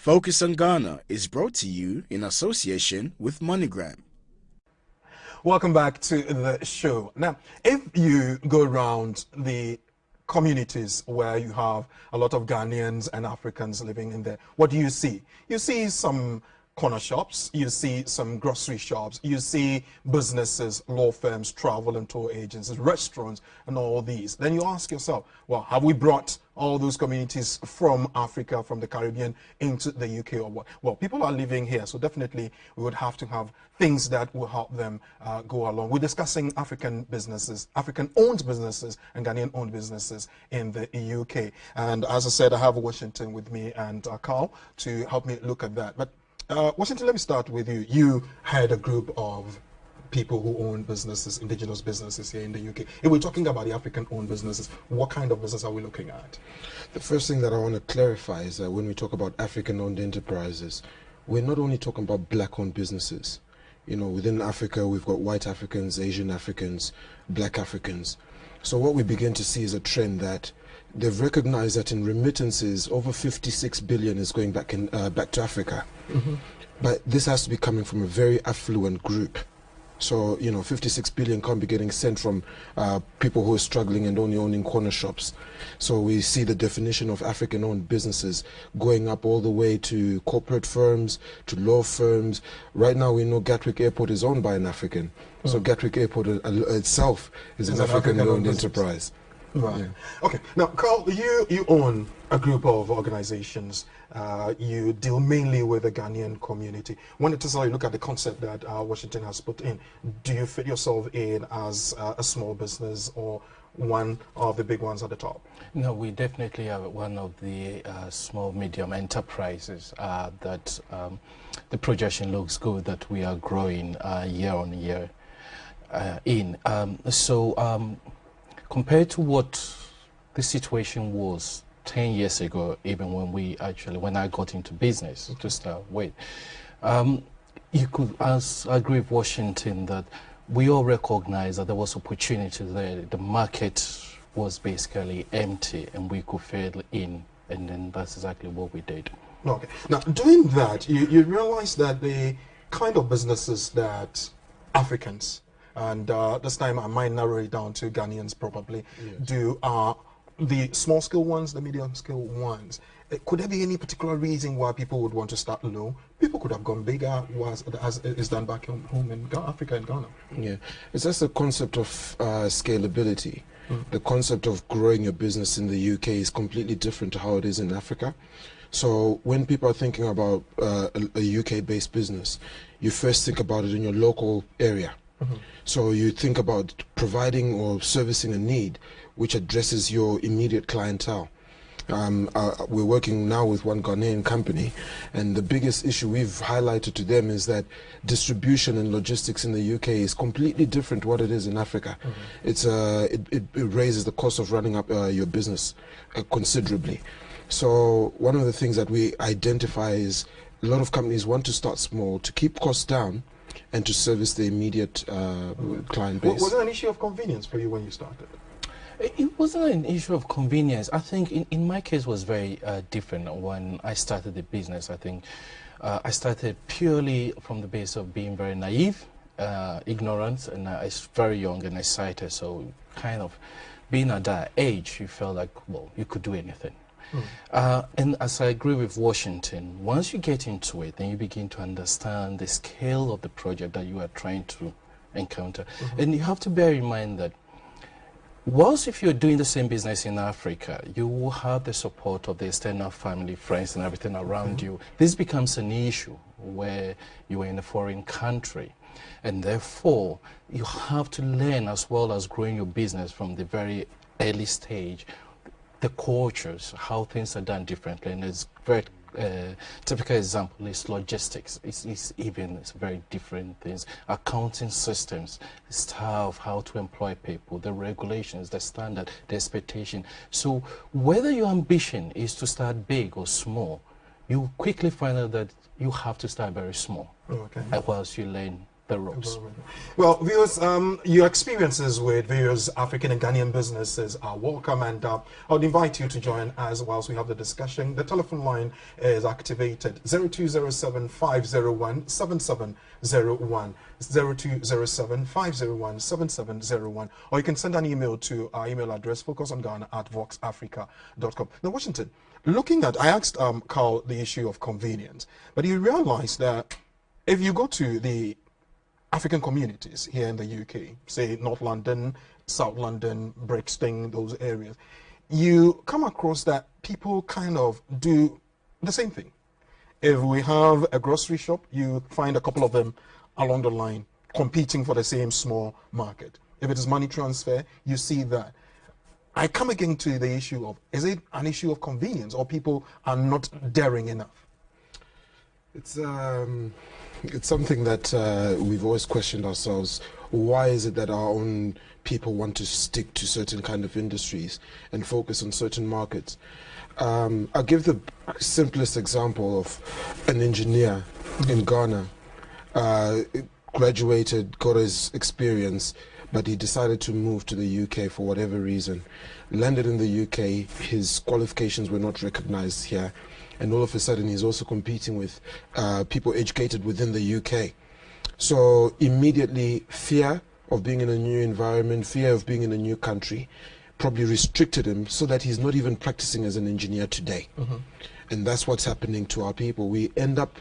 Focus on Ghana is brought to you in association with MoneyGram. Welcome back to the show. Now, if you go around the communities where you have a lot of Ghanaians and Africans living in there, what do you see? You see some corner shops, you see some grocery shops, you see businesses, law firms, travel and tour agencies, restaurants, and all these. Then you ask yourself, well, have we brought all those communities from Africa, from the Caribbean, into the UK or what? Well, people are living here, so definitely we would have to have things that will help them go along. We're discussing African businesses, African-owned businesses and Ghanaian-owned businesses in the UK. And as I said, I have Washington with me and Carl to help me look at that. But Washington, let me start with you. You had a group of people who own businesses, indigenous businesses here in the UK. If we're talking about the African-owned businesses, what kind of business are we looking at? The first thing that I want to clarify is that when we talk about African-owned enterprises, we're not only talking about black-owned businesses. You know, within Africa, we've got white Africans, Asian Africans, black Africans. So what we begin to see is a trend that they've recognized that in remittances, over 56 billion is going back to Africa. Mm-hmm. But this has to be coming from a very affluent group. So, you know, 56 billion can't be getting sent from people who are struggling and only owning corner shops. So we see the definition of African-owned businesses going up all the way to corporate firms, to law firms. Right now we know Gatwick Airport is owned by an African. Mm. So Gatwick Airport itself is an African-owned enterprise. Right. Yeah. Okay. Now, Carl, you own a group of organizations. You deal mainly with the Ghanaian community. When it is, you look at the concept that Washington has put in, do you fit yourself in as a small business or one of the big ones at the top? No, we definitely are one of the small, medium enterprises that the projection looks good that we are growing year on year in. Compared to what the situation was 10 years ago, even when I got into business to start with, you could agree with Washington that we all recognize that there was opportunity there. The market was basically empty and we could fill in, and then that's exactly what we did. Okay. Now, doing that, you realize that the kind of businesses that Africans, and this time I might narrow it down to Ghanaians probably, yes, do the small scale ones, the medium scale ones. Could there be any particular reason why people would want to start low? People could have gone bigger, as is done back home in Africa and Ghana. Yeah, it's just the concept of scalability. Mm. The concept of growing your business in the UK is completely different to how it is in Africa. So when people are thinking about a UK-based business, you first think about it in your local area. Mm-hmm. So you think about providing or servicing a need which addresses your immediate clientele. We're working now with one Ghanaian company, and the biggest issue we've highlighted to them is that distribution and logistics in the UK is completely different to what it is in Africa. Mm-hmm. It raises the cost of running up your business considerably. So one of the things that we identify is a lot of companies want to start small to keep costs down and to service the immediate client base. Was it an issue of convenience for you when you started? It wasn't an issue of convenience. I think in my case was very different when I started the business. I think I started purely from the base of being very naive, ignorant, and I was very young and excited. So kind of being at that age, you felt like, well, you could do anything. Mm. And as I agree with Washington, once you get into it, then you begin to understand the scale of the project that you are trying to encounter. Mm-hmm. And you have to bear in mind that whilst if you're doing the same business in Africa, you will have the support of the external family, friends, and everything around you. This becomes an issue where you are in a foreign country. And therefore, you have to learn, as well as growing your business from the very early stage, the cultures, how things are done differently. And it's very typical example is logistics. It's very different things. Accounting systems, staff, how to employ people, the regulations, the standard, the expectation. So whether your ambition is to start big or small, you quickly find out that you have to start very small. Okay. Whilst you learn the ropes. Well, viewers, your experiences with various African and Ghanaian businesses are welcome, and I would invite you to join us whilst we have the discussion. The telephone line is activated 0207 501 7701, 0207 501 7701, or you can send an email to our email address focusonghana@voxafrica.com. Now, Washington, looking at, I asked Carl the issue of convenience, but you realize that if you go to the African communities here in the UK, say North London, South London, Brixton, those areas, you come across that people kind of do the same thing. If we have a grocery shop, you find a couple of them along the line competing for the same small market. If it is money transfer, you see that. I come again to the issue of, is it an issue of convenience, or people are not daring enough? It's something that we've always questioned ourselves. Why is it that our own people want to stick to certain kind of industries and focus on certain markets? I'll give the simplest example of an engineer in Ghana. Graduated, got his experience, but he decided to move to the UK for whatever reason. Landed in the UK, his qualifications were not recognized here, and all of a sudden he's also competing with people educated within the UK. So immediately, fear of being in a new environment, fear of being in a new country, probably restricted him so that he's not even practicing as an engineer today. And that's what's happening to our people. We end up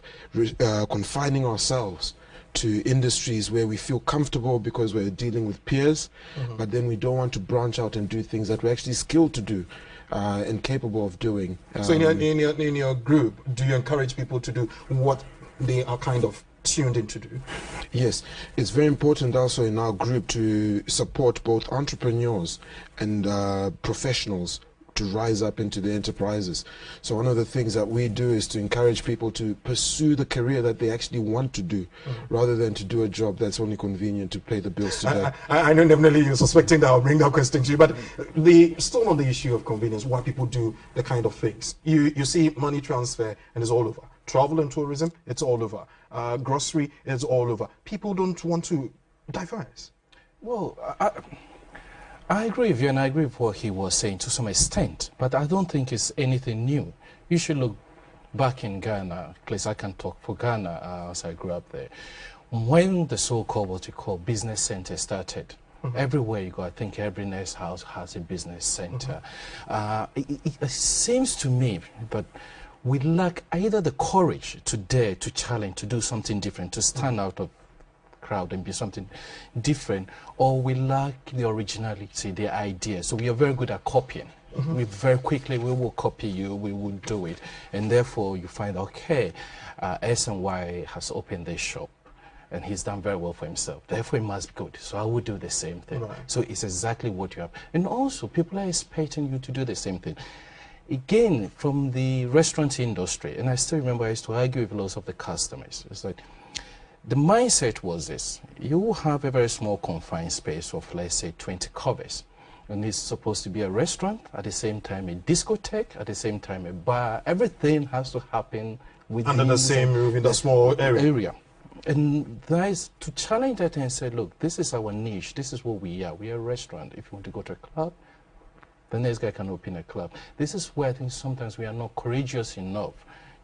confining ourselves to industries where we feel comfortable because we're dealing with peers, but then we don't want to branch out and do things that we're actually skilled to do and capable of doing. So in your group, do you encourage people to do what they are kind of tuned in to do? Yes, it's very important also in our group to support both entrepreneurs and professionals to rise up into the enterprises. So one of the things that we do is to encourage people to pursue the career that they actually want to do, rather than to do a job that's only convenient to pay the bills today. I know definitely you're suspecting that I'll bring that question to you, but still on the issue of convenience, why people do the kind of things. You see money transfer and it's all over. Travel and tourism, it's all over. Grocery, it's all over. People don't want to diverse. Well, I agree with you, and I agree with what he was saying to some extent, but I don't think it's anything new. You should look back in Ghana, at least I can talk for Ghana as I grew up there. When the so-called, what you call business center started, everywhere you go, I think every next house has a business center. It seems to me, but we lack either the courage to dare to challenge, to do something different, to stand out of crowd and be something different, or we lack the originality, the idea. So we are very good at copying. We very quickly, we will copy you, we will do it. And therefore you find, okay, S and Y has opened this shop and he's done very well for himself. Therefore he must be good. So I will do the same thing. Right. So it's exactly what you have. And also people are expecting you to do the same thing. Again, from the restaurant industry, and I still remember I used to argue with lots of the customers. It's like, the mindset was this: you have a very small confined space of, let's say, 20 covers, and it's supposed to be a restaurant, at the same time a discotheque, at the same time a bar. Everything has to happen within under the same roof in the small area. And that is to challenge that and say, look, this is our niche, this is what we are. We are a restaurant. If you want to go to a club, the next guy can open a club. This is where I think sometimes we are not courageous enough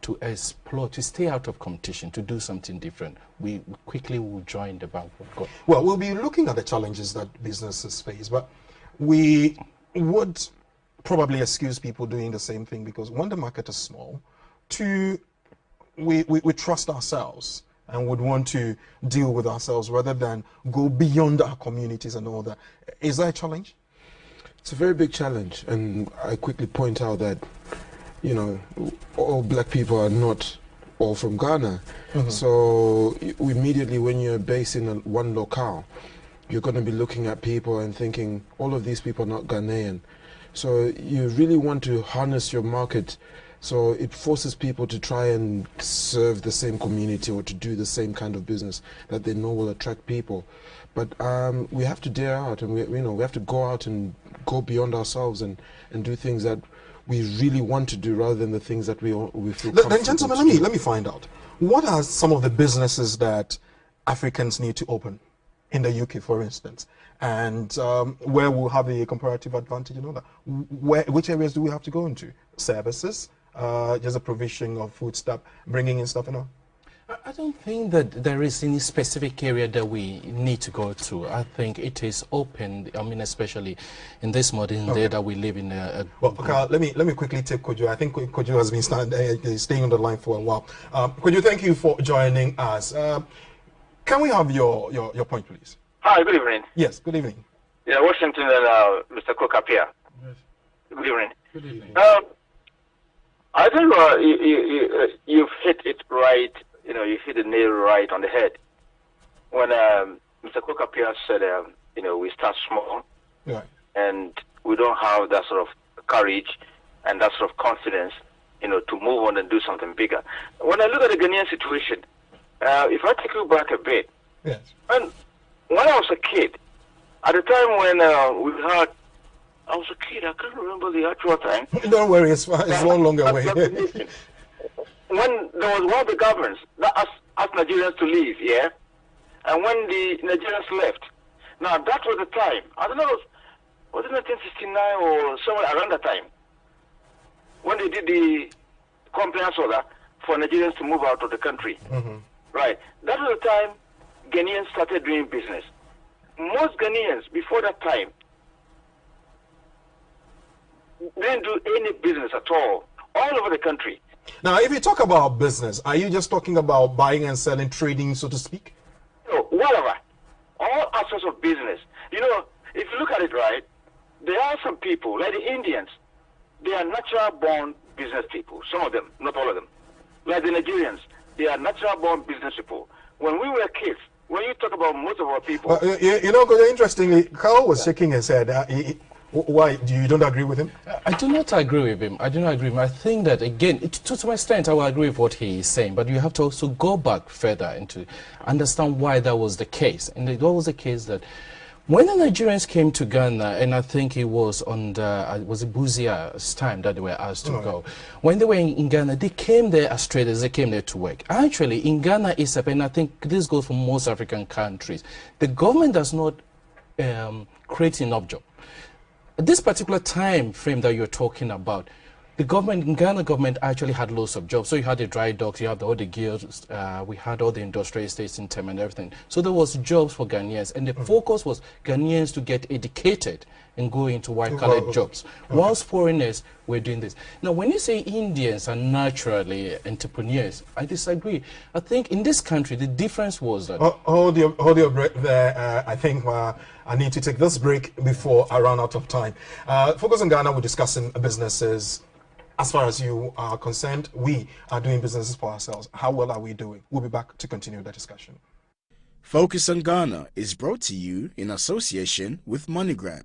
to explore, to stay out of competition, to do something different. We quickly will join the bank of God. Well, we'll be looking at the challenges that businesses face, but we would probably excuse people doing the same thing because one, the market is small. Two, we trust ourselves and would want to deal with ourselves rather than go beyond our communities and all that. Is that a challenge? It's a very big challenge, and I quickly point out that, you know, all black people are not all from Ghana. So immediately when you're based in one locale, you're going to be looking at people and thinking, all of these people are not Ghanaian. So you really want to harness your market. So it forces people to try and serve the same community or to do the same kind of business that they know will attract people. But we have to dare out, and we have to go out and go beyond ourselves and do things that we really want to do rather than the things that we feel comfortable. Then, gentlemen, let me find out. What are some of the businesses that Africans need to open in the UK, for instance, and where we'll have a comparative advantage and all that? Which areas do we have to go into? Services, just a provision of food stuff, bringing in stuff and all? I don't think that there is any specific area that we need to go to. I think it is open. I mean, especially in this modern day that we live in. Well, Carl, let me quickly take Kojo. I think Kojo has been staying on the line for a while. Kojo, thank you for joining us. Can we have your point, please? Hi, good evening. Yes, good evening. Yeah, Washington and Mr. Carl Appiah. Yes. Good evening. Good evening. I think you've hit it right. You know, you hit the nail right on the head when Mr. Carl Appiah said, we start small, Right. and we don't have that sort of courage and that sort of confidence, to move on and do something bigger. When I look at the Ghanaian situation, if I take you back a bit, Yes. when I was a kid, at the time when I was a kid, I can't remember the actual time. Don't worry, it's no longer away. When there was one of the governments that asked Nigerians to leave, yeah, and when the Nigerians left, now that was the time. I don't know, was it 1969 or somewhere around that time when they did the compliance order for Nigerians to move out of the country. Mm-hmm. Right. That was the time Ghanaians started doing business. Most Ghanaians before that time didn't do any business at all over the country. Now, if you talk about business, are you just talking about buying and selling, trading, so to speak? No, whatever. All aspects of business. If you look at it right, there are some people, like the Indians, they are natural-born business people. Some of them, not all of them. Like the Nigerians, they are natural-born business people. When we were kids, when you talk about most of our people... Interestingly, Carl was shaking his head. Why? You don't agree with him? I do not agree with him. I think that, again, to some extent, I will agree with what he is saying, but you have to also go back further and to understand why that was the case. And it was the case that when the Nigerians came to Ghana, and I think it was on was it Buzia's time that they were asked to go. When they were in Ghana, they came there as traders, they came there to work. Actually, in Ghana, and I think this goes for most African countries, the government does not create enough jobs. At this particular time frame that you're talking about, the government, Ghana government actually had lots of jobs. So you had the dry docks, you had all the guilds, we had all the industrial estates in Tem and everything. So there was jobs for Ghanaians, and the focus was Ghanaians to get educated and go into white-collar jobs, whilst foreigners were doing this. Now, when you say Indians are naturally entrepreneurs, I disagree. I think in this country, the difference was that... Hold your break there. I think I need to take this break before I run out of time. Focus on Ghana, we're discussing businesses. As far as you are concerned, we are doing businesses for ourselves. How well are we doing? We'll be back to continue the discussion. Focus on Ghana is brought to you in association with MoneyGram.